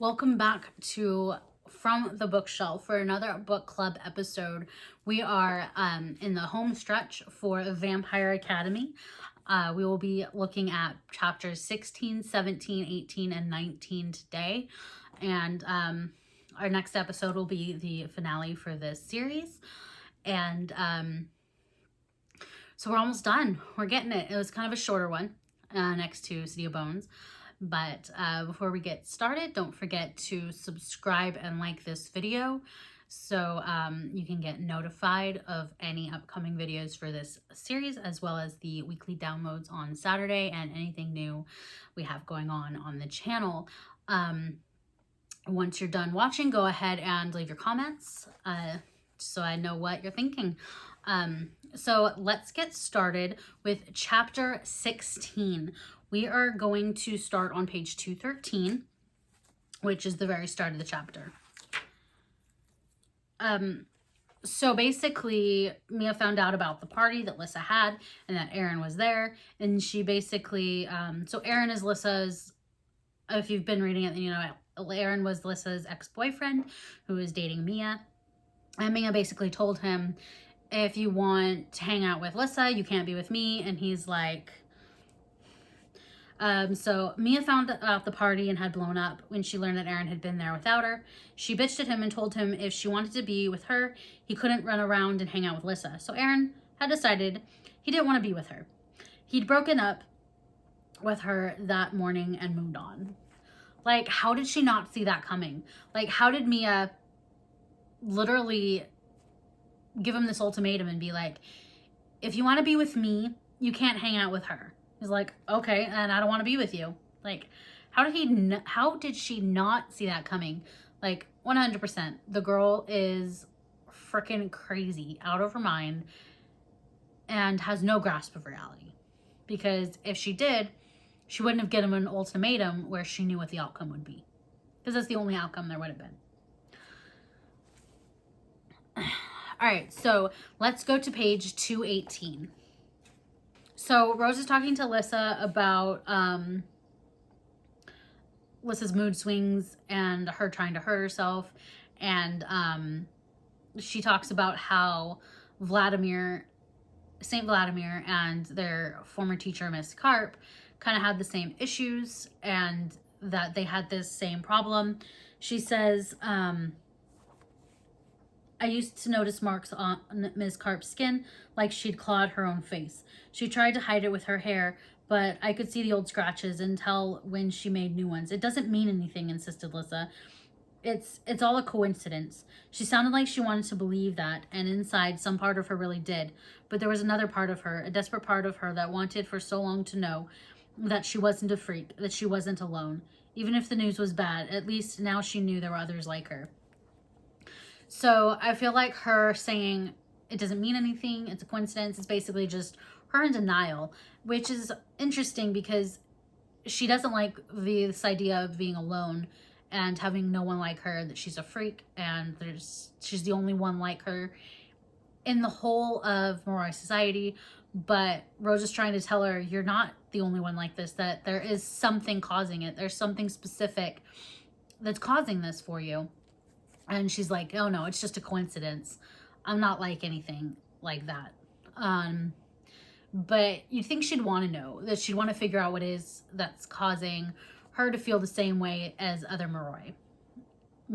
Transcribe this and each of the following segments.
Welcome back to From the Bookshelf for another book club episode. We are in the home stretch for Vampire Academy. We will be looking at chapters 16, 17, 18, and 19 today. And our next episode will be the finale for this series. And so we're almost done. We're getting it. It was kind of a shorter one next to City of Bones. But before we get started, don't forget to subscribe and like this video so you can get notified of any upcoming videos for this series, as well as the weekly downloads on Saturday and anything new we have going on the channel. Once you're done watching, go ahead and leave your comments so I know what you're thinking. So let's get started with chapter 16. We are going to start on page 213, which is the very start of the chapter. So basically, Mia found out about the party that Lissa had and that Aaron was there. And she basically, so Aaron is Lissa's, if you've been reading it, then you know Aaron was Lissa's ex-boyfriend who was dating Mia. And Mia basically told him, if you want to hang out with Lissa, you can't be with me. And he's like, so Mia found out the party and had blown up when she learned that Aaron had been there without her. She bitched at him and told him if she wanted to be with her, he couldn't run around and hang out with Lissa. So Aaron had decided he didn't want to be with her. He'd broken up with her that morning and moved on. Like, how did she not see that coming? Like, how did Mia literally give him this ultimatum and be like, if you want to be with me, you can't hang out with her? He's like, okay, and I don't want to be with you. Like, how did she not see that coming? Like, 100%. The girl is freaking crazy, out of her mind, and has no grasp of reality. Because if she did, she wouldn't have given him an ultimatum where she knew what the outcome would be. Because that's the only outcome there would have been. All right, so let's go to page 218. So Rose is talking to Lissa about Lissa's mood swings and her trying to hurt herself. And she talks about how Saint Vladimir and their former teacher, Miss Carp, kind of had the same issues and that they had this same problem. She says, I used to notice marks on Ms. Carp's skin like she'd clawed her own face. She tried to hide it with her hair, but I could see the old scratches and tell when she made new ones. It doesn't mean anything, insisted Lissa. It's all a coincidence. She sounded like she wanted to believe that, and inside, some part of her really did. But there was another part of her, a desperate part of her that wanted for so long to know that she wasn't a freak, that she wasn't alone. Even if the news was bad, at least now she knew there were others like her. So I feel like her saying it doesn't mean anything, it's a coincidence, it's basically just her in denial, which is interesting because she doesn't like this idea of being alone and having no one like her, that she's a freak and she's the only one like her in the whole of Moroi society. But Rose is trying to tell her, you're not the only one like this, that there is something causing it. There's something specific that's causing this for you. And she's like, oh no, it's just a coincidence. I'm not like anything like that. But you'd think she'd want to know, that she'd want to figure out what it is that's causing her to feel the same way as other Moroi.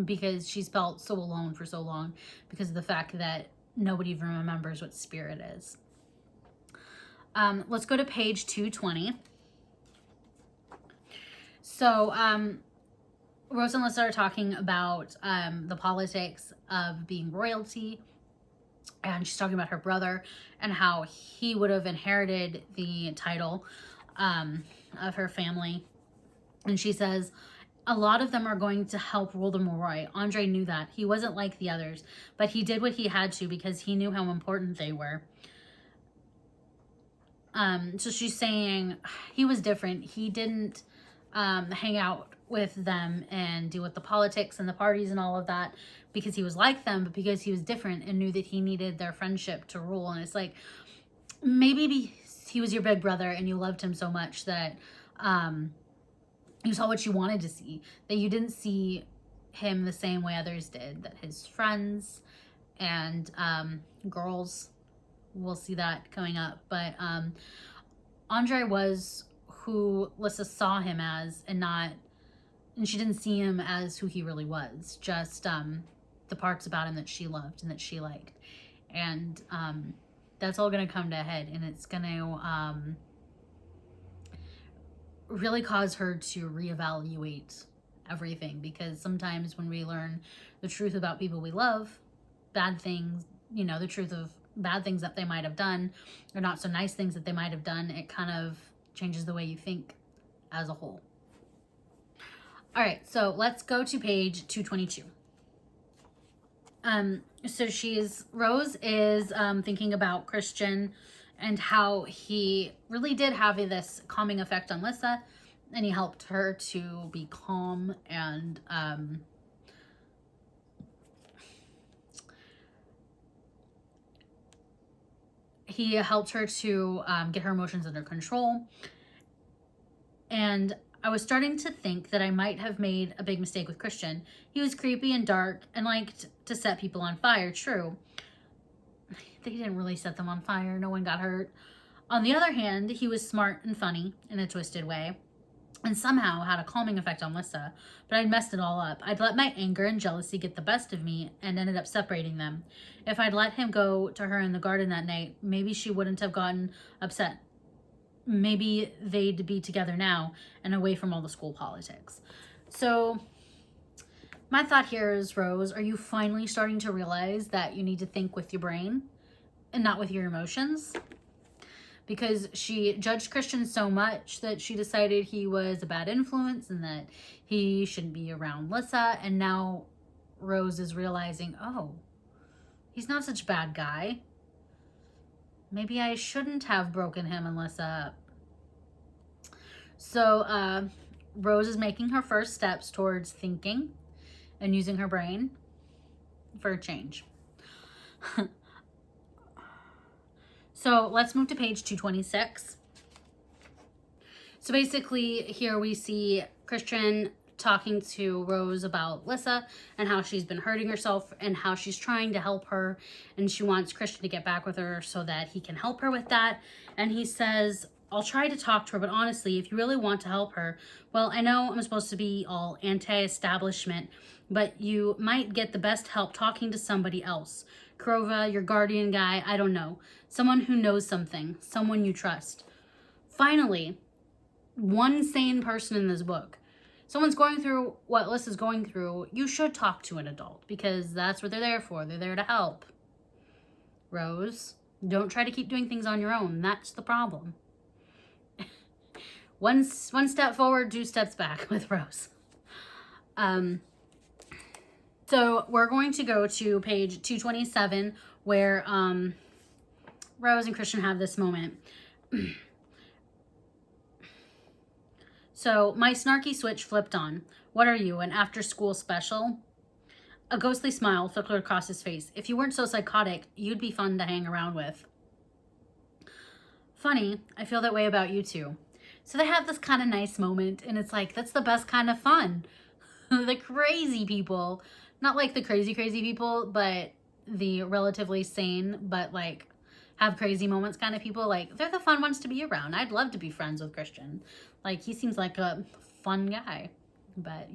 Because she's felt so alone for so long because of the fact that nobody even remembers what spirit is. Let's go to page 220. So, Rose and Lissa are talking about the politics of being royalty, and she's talking about her brother and how he would have inherited the title of her family. And she says, a lot of them are going to help rule the Moroi. Andre knew that. He wasn't like the others, but he did what he had to because he knew how important they were. So she's saying he was different. He didn't hang out with them and deal with the politics and the parties and all of that because he was like them, but because he was different and knew that he needed their friendship to rule. And it's like, maybe he was your big brother and you loved him so much that You saw what you wanted to see, that you didn't see him the same way others did, that his friends and girls, we'll see that coming up, but Andre was who Lissa saw him as, and she didn't see him as who he really was, just the parts about him that she loved and that she liked. And that's all going to come to a head, and it's going to really cause her to reevaluate everything, because sometimes when we learn the truth about people we love, bad things, the truth of bad things that they might have done, or not so nice things that they might have done, it kind of changes the way you think as a whole. All right, so let's go to page 222. So Rose is thinking about Christian and how he really did have this calming effect on Lissa, and he helped her to be calm, and he helped her to get her emotions under control. And I was starting to think that I might have made a big mistake with Christian. He was creepy and dark and liked to set people on fire, true. They didn't really set them on fire. No one got hurt. On the other hand, he was smart and funny in a twisted way, and somehow had a calming effect on Lissa, but I'd messed it all up. I'd let my anger and jealousy get the best of me and ended up separating them. If I'd let him go to her in the garden that night, maybe she wouldn't have gotten upset. Maybe they'd be together now and away from all the school politics. So my thought here is, Rose, are you finally starting to realize that you need to think with your brain and not with your emotions? Because she judged Christian so much that she decided he was a bad influence and that he shouldn't be around Lissa. And now Rose is realizing, oh, he's not such a bad guy. Maybe I shouldn't have broken him and Lissa up. So Rose is making her first steps towards thinking and using her brain for a change. So let's move to page 226. So basically here we see Christian talking to Rose about Lissa and how she's been hurting herself and how she's trying to help her, and she wants Christian to get back with her so that he can help her with that. And he says, I'll try to talk to her, but honestly, if you really want to help her, well, I know I'm supposed to be all anti-establishment, but you might get the best help talking to somebody else. Kurova, your guardian guy, I don't know. Someone who knows something, someone you trust. Finally, one sane person in this book. Someone's going through what Lissa's going through, you should talk to an adult, because that's what they're there for. They're there to help. Rose, don't try to keep doing things on your own. That's the problem. One step forward, 2 steps back with Rose. So we're going to go to page 227 where Rose and Christian have this moment. So my snarky switch flipped on. What are you, an after-school special? A ghostly smile flickered across his face. If you weren't so psychotic, you'd be fun to hang around with. Funny, I feel that way about you too. So they have this kind of nice moment, and it's like, that's the best kind of fun. The crazy people, not like the crazy people, but the relatively sane, but like have crazy moments kind of people, like they're the fun ones to be around. I'd love to be friends with Christian. Like, he seems like a fun guy, but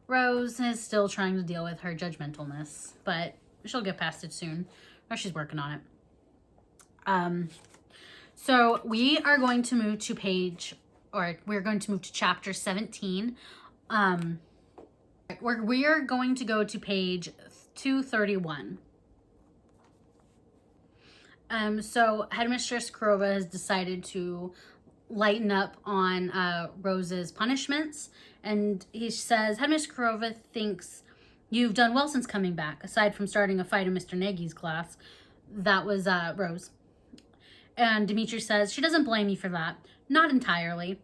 Rose is still trying to deal with her judgmentalness, but she'll get past it soon, or she's working on it. So we are going to move to we're going to move to chapter 17. We are going to go to page 231. So Headmistress Kurova has decided to lighten up on Rose's punishments, and he says, Headmistress Kurova thinks you've done well since coming back, aside from starting a fight in Mr. Nagy's class. That was Rose. And Dimitri says, she doesn't blame you for that. Not entirely.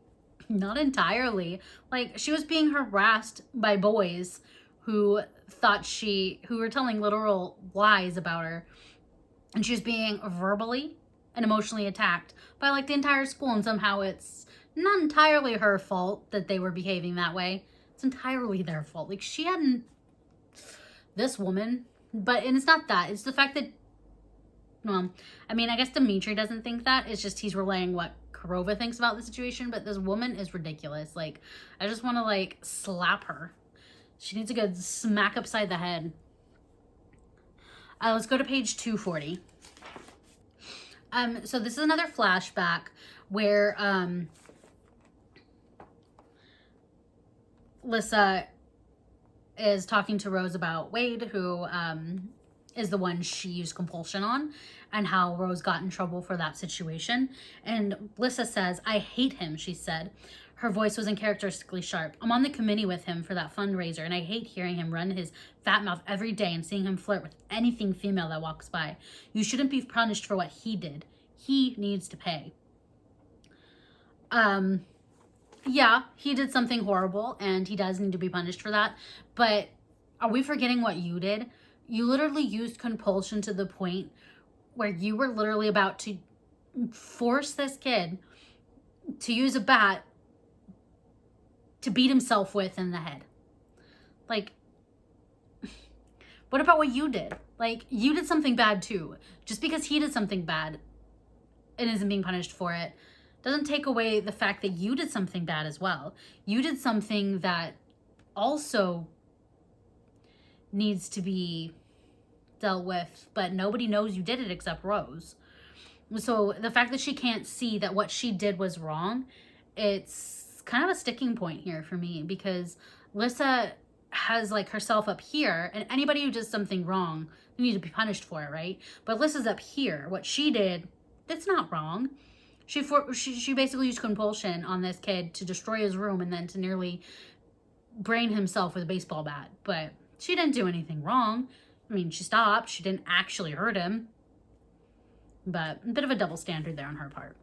Not entirely. Like, she was being harassed by boys who were telling literal lies about her. And she was being verbally and emotionally attacked by like the entire school, and somehow it's Not entirely her fault that they were behaving that way. It's entirely their fault. Like, she hadn't, this woman, and it's not that. It's the fact that, well, I mean, I guess Dimitri doesn't think that. It's just he's relaying what Kurova thinks about the situation, but this woman is ridiculous. Like, I just want to, like, slap her. She needs a good smack upside the head. Let's go to page 240. So this is another flashback where Lissa is talking to Rose about Wade, who is the one she used compulsion on, and how Rose got in trouble for that situation. And Lissa says, "I hate him," she said. Her voice was uncharacteristically sharp. "I'm on the committee with him for that fundraiser, and I hate hearing him run his fat mouth every day and seeing him flirt with anything female that walks by. You shouldn't be punished for what he did. He needs to pay." Yeah, he did something horrible, and he does need to be punished for that. But are we forgetting what you did? You literally used compulsion to the point where you were literally about to force this kid to use a bat to beat himself with in the head. Like, what about what you did? Like, you did something bad too. Just because he did something bad and isn't being punished for it doesn't take away the fact that you did something bad as well. You did something that also needs to be dealt with, but nobody knows you did it except Rose. So the fact that she can't see that what she did was wrong, it's kind of a sticking point here for me, because Lissa has like herself up here, and anybody who does something wrong, they need to be punished for it, right? But Lissa's up here. What she did, that's not wrong. She basically used compulsion on this kid to destroy his room and then to nearly brain himself with a baseball bat. But she didn't do anything wrong. I mean, she stopped. She didn't actually hurt him. But a bit of a double standard there on her part.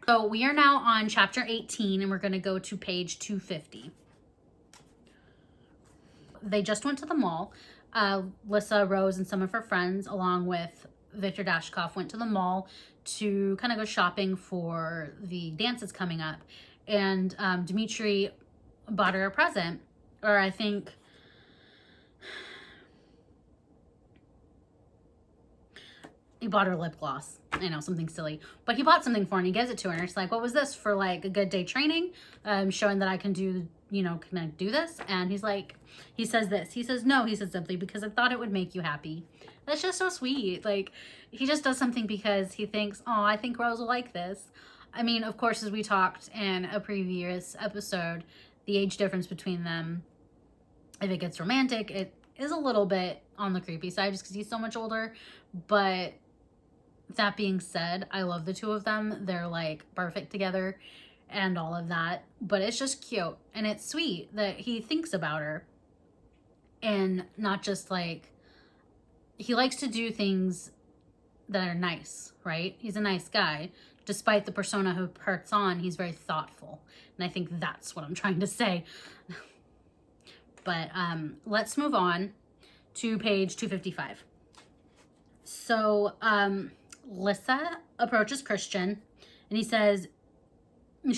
So we are now on chapter 18, and we're going to go to page 250. They just went to the mall. Lissa, Rose, and some of her friends, along with Victor Dashkoff, went to the mall to kind of go shopping for the dances coming up. And Dimitri bought her a present. Or I think... he bought her lip gloss. I know, something silly. But he bought something for her and he gives it to her. And she's like, "What was this? For like a good day training? Showing that I can do, can I do this?" And he's like, he says this. He says, "No," he says simply, "because I thought it would make you happy." That's just so sweet. Like, he just does something because he thinks, "Oh, I think Rose will like this." I mean, of course, as we talked in a previous episode, the age difference between them, if it gets romantic, it is a little bit on the creepy side just because he's so much older. But that being said, I love the two of them. They're like perfect together and all of that. But it's just cute. And it's sweet that he thinks about her. And not just like, he likes to do things that are nice, right? He's a nice guy. Despite the persona who puts on, he's very thoughtful. And I think that's what I'm trying to say. But let's move on to page 255. So Lissa approaches Christian, and she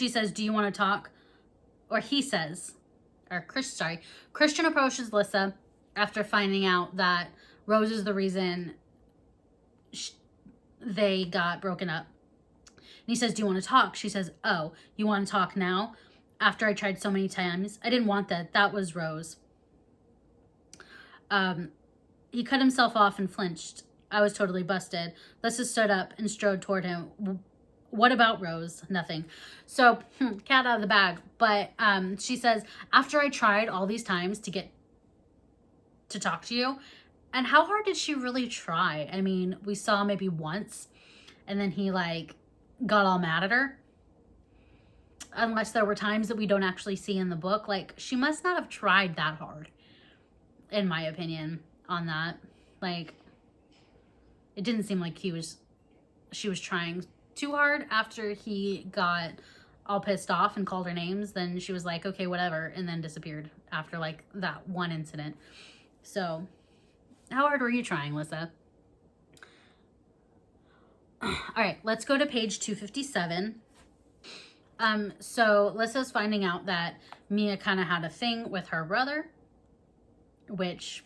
says, "Do you want to talk?" Or he says, Christian approaches Lissa after finding out that Rose is the reason they got broken up. And he says, "Do you want to talk?" She says, "Oh, you want to talk now? After I tried so many times? I didn't want that. That was Rose." He cut himself off and flinched. I was totally busted. Lissa stood up and strode toward him. "What about Rose?" "Nothing." So, cat out of the bag. But she says, "After I tried all these times to get to talk to you," and how hard did she really try? I mean, we saw maybe once, and then he like got all mad at her. Unless there were times that we don't actually see in the book. Like, she must not have tried that hard, in my opinion, on that. Like, it didn't seem like she was trying too hard. After he got all pissed off and called her names, then she was like, "Okay, whatever," and then disappeared after like that one incident. So, how hard were you trying, Lissa? All right, let's go to page 257. So Lissa's finding out that Mia kind of had a thing with her brother, which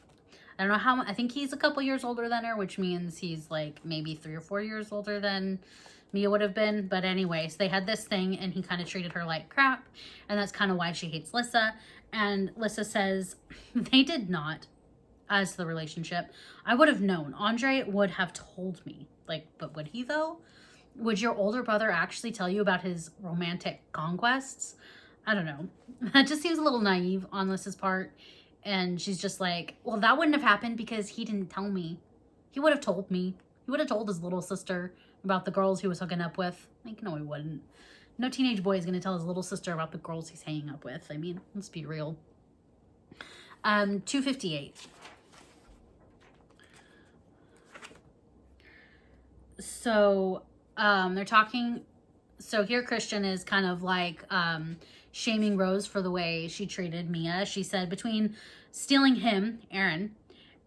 I don't know how, I think he's a couple years older than her, which means he's like maybe 3 or 4 years older than Mia would have been. But anyways, they had this thing and he kind of treated her like crap. And that's kind of why she hates Lissa. And Lissa says they did not, as to the relationship. I would have known. Andre would have told me. Like, but would he though? Would your older brother actually tell you about his romantic conquests? I don't know. That just seems a little naive on Lissa's part. And she's just like, well, that wouldn't have happened because he didn't tell me. He would have told me. He would have told his little sister about the girls he was hooking up with. Like, no, he wouldn't. No teenage boy is going to tell his little sister about the girls he's hanging up with. I mean, let's be real. 258. So, they're talking. So here Christian is kind of like, shaming Rose for the way she treated Mia. She said, between stealing him, Aaron,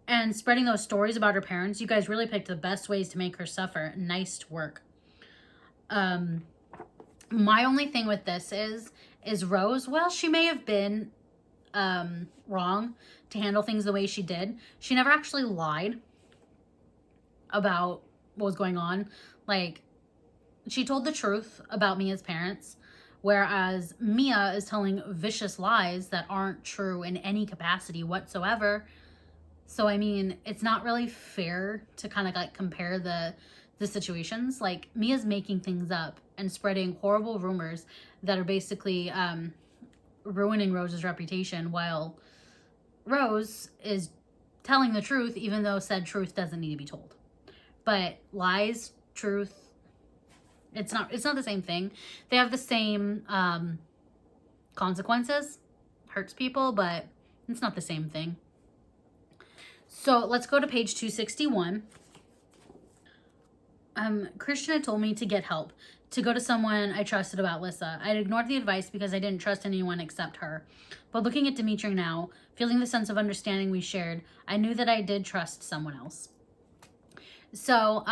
and spreading those stories about her parents, you guys really picked the best ways to make her suffer. Nice work. My only thing with this is Rose, well, she may have been wrong to handle things the way she did. She never actually lied about what was going on. Like, she told the truth about Mia's parents, whereas Mia is telling vicious lies that aren't true in any capacity whatsoever. So, I mean, it's not really fair to kind of like compare the situations. Like, Mia's making things up and spreading horrible rumors that are basically ruining Rose's reputation, while Rose is telling the truth, even though said truth doesn't need to be told. But lies, truth, it's not the same thing. They have the same consequences. Hurts people, but it's not the same thing. So let's go to page 261. Christian had told me to get help, to go to someone I trusted about Lissa. I'd ignored the advice because I didn't trust anyone except her. But looking at Dimitri now, feeling the sense of understanding we shared, I knew that I did trust someone else. So,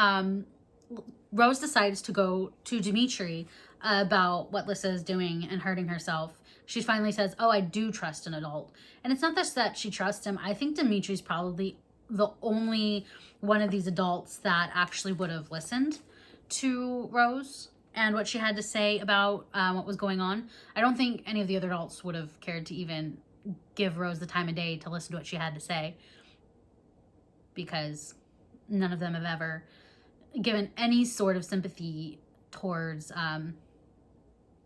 Rose decides to go to Dimitri about what Lissa is doing and hurting herself. She finally says, oh, I do trust an adult. And it's not just that she trusts him. I think Dimitri's probably the only one of these adults that actually would have listened to Rose and what she had to say about what was going on. I don't think any of the other adults would have cared to even give Rose the time of day to listen to what she had to say, because none of them have ever given any sort of sympathy towards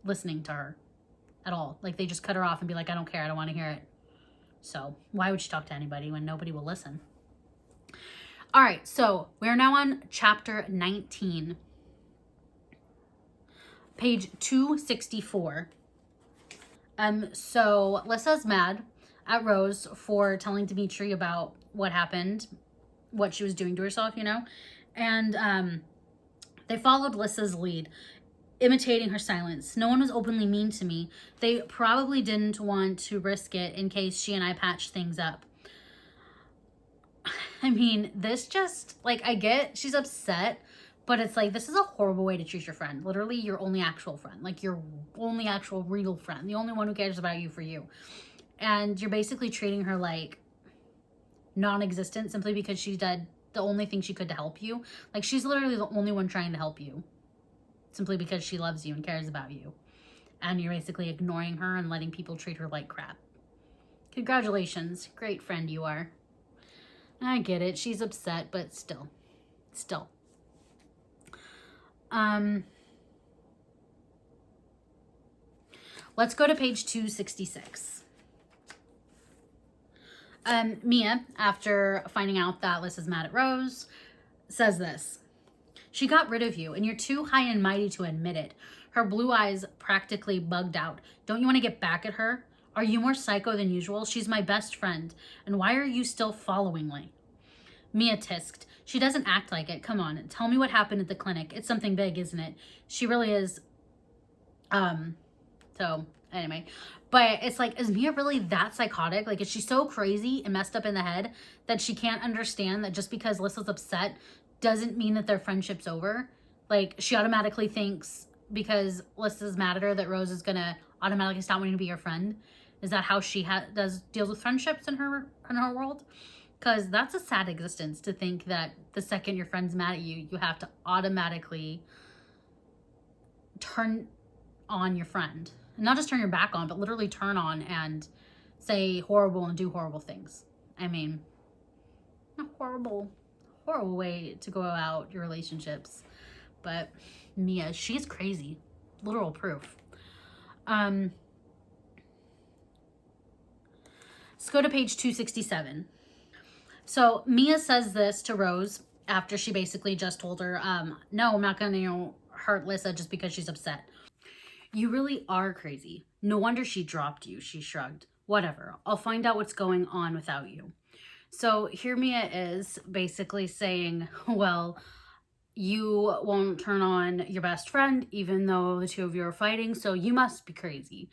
listening to her at all. Like, they just cut her off and be like, I don't care, I don't want to hear it. So why would she talk to anybody when nobody will listen? All right, so we're now on chapter 19, page 264. So Lissa's mad at Rose for telling Dimitri about what happened, what she was doing to herself, you know? And they followed Lissa's lead, imitating her silence. No one was openly mean to me. They probably didn't want to risk it in case she and I patched things up. I mean, this just, like, I get she's upset, but it's like, this is a horrible way to treat your friend. Literally, your only actual friend. Like, your only actual real friend. The only one who cares about you for you. And you're basically treating her like non-existent simply because she did the only thing she could to help you. Like, she's literally the only one trying to help you simply because she loves you and cares about you. And you're basically ignoring her and letting people treat her like crap. Congratulations. Great friend you are. I get it. She's upset, but still. Let's go to page 266. Mia, after finding out that Lissa's mad at Rose, says this. She got rid of you, and you're too high and mighty to admit it. Her blue eyes practically bugged out. Don't you want to get back at her? Are you more psycho than usual? She's my best friend. And why are you still following me? Mia tisked. She doesn't act like it. Come on, tell me what happened at the clinic. It's something big, isn't it? She really is. So, anyway. But it's like, is Mia really that psychotic? Like, is she so crazy and messed up in the head that she can't understand that just because Lissa's upset doesn't mean that their friendship's over? Like, she automatically thinks because Alyssa's mad at her that Rose is gonna automatically stop wanting to be your friend. Is that how she deals with friendships in her world? Because that's a sad existence, to think that the second your friend's mad at you, you have to automatically turn on your friend. And not just turn your back on, but literally turn on and say horrible and do horrible things. I mean, a horrible way to go about your relationships. But Mia, she's crazy. Literal proof. Let's go to page 267. So Mia says this to Rose after she basically just told her, no, I'm not going to, hurt Lissa just because she's upset. You really are crazy. No wonder she dropped you, she shrugged. Whatever, I'll find out what's going on without you. So here Mia is basically saying, well, you won't turn on your best friend even though the two of you are fighting, so you must be crazy.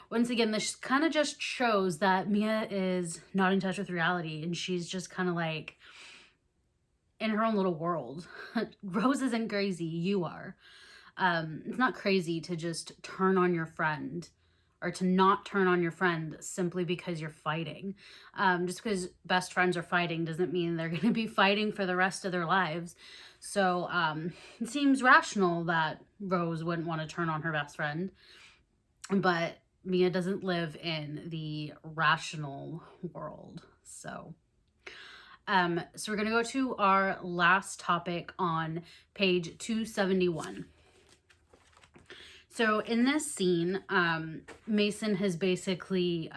Once again, this kind of just shows that Mia is not in touch with reality, and she's just kind of like in her own little world. Rose isn't crazy, you are. It's not crazy to just turn on your friend, or to not turn on your friend simply because you're fighting. Just because best friends are fighting doesn't mean they're going to be fighting for the rest of their lives. So it seems rational that Rose wouldn't want to turn on her best friend. But Mia doesn't live in the rational world. So we're going to go to our last topic on page 271. So in this scene, Mason has basically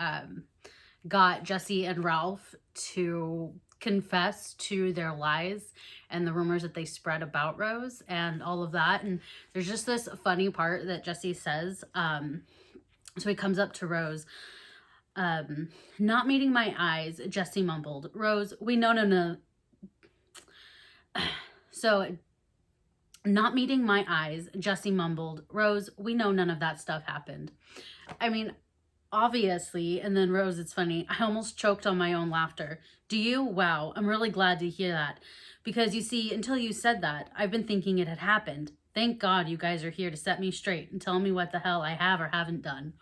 got Jesse and Ralph to confess to their lies and the rumors that they spread about Rose and all of that. And there's just this funny part that Jesse says. So he comes up to Rose. Not meeting my eyes, Jesse mumbled. Rose, we know no. So, not meeting my eyes, Jesse mumbled. Rose, we know none of that stuff happened. I mean, obviously. And then Rose, it's funny, I almost choked on my own laughter. Do you? Wow, I'm really glad to hear that. Because you see, until you said that, I've been thinking it had happened. Thank God you guys are here to set me straight and tell me what the hell I have or haven't done.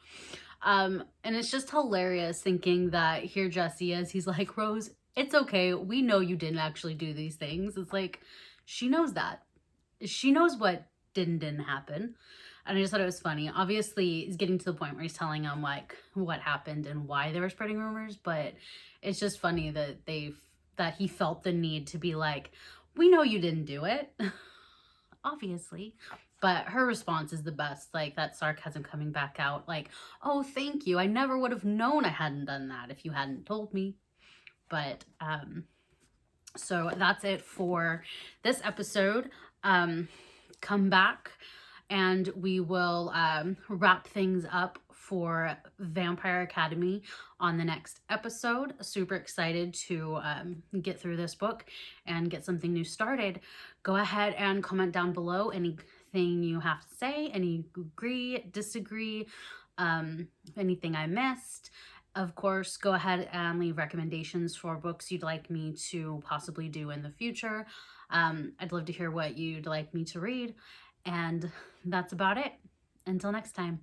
And it's just hilarious thinking that here Jesse is. He's like, Rose, it's okay. We know you didn't actually do these things. It's like, she knows that. She knows what didn't happen. And I just thought it was funny. Obviously, he's getting to the point where he's telling him like what happened and why they were spreading rumors. But it's just funny that that he felt the need to be like, we know you didn't do it. Obviously. But her response is the best, like that sarcasm coming back out, like, oh, thank you. I never would have known I hadn't done that if you hadn't told me. But, so that's it for this episode. Come back and we will wrap things up for Vampire Academy on the next episode. Super excited to get through this book and get something new started. Go ahead and comment down below anything you have to say, any agree, disagree, anything I missed. Of course, go ahead and leave recommendations for books you'd like me to possibly do in the future. I'd love to hear what you'd like me to read. And that's about it. Until next time.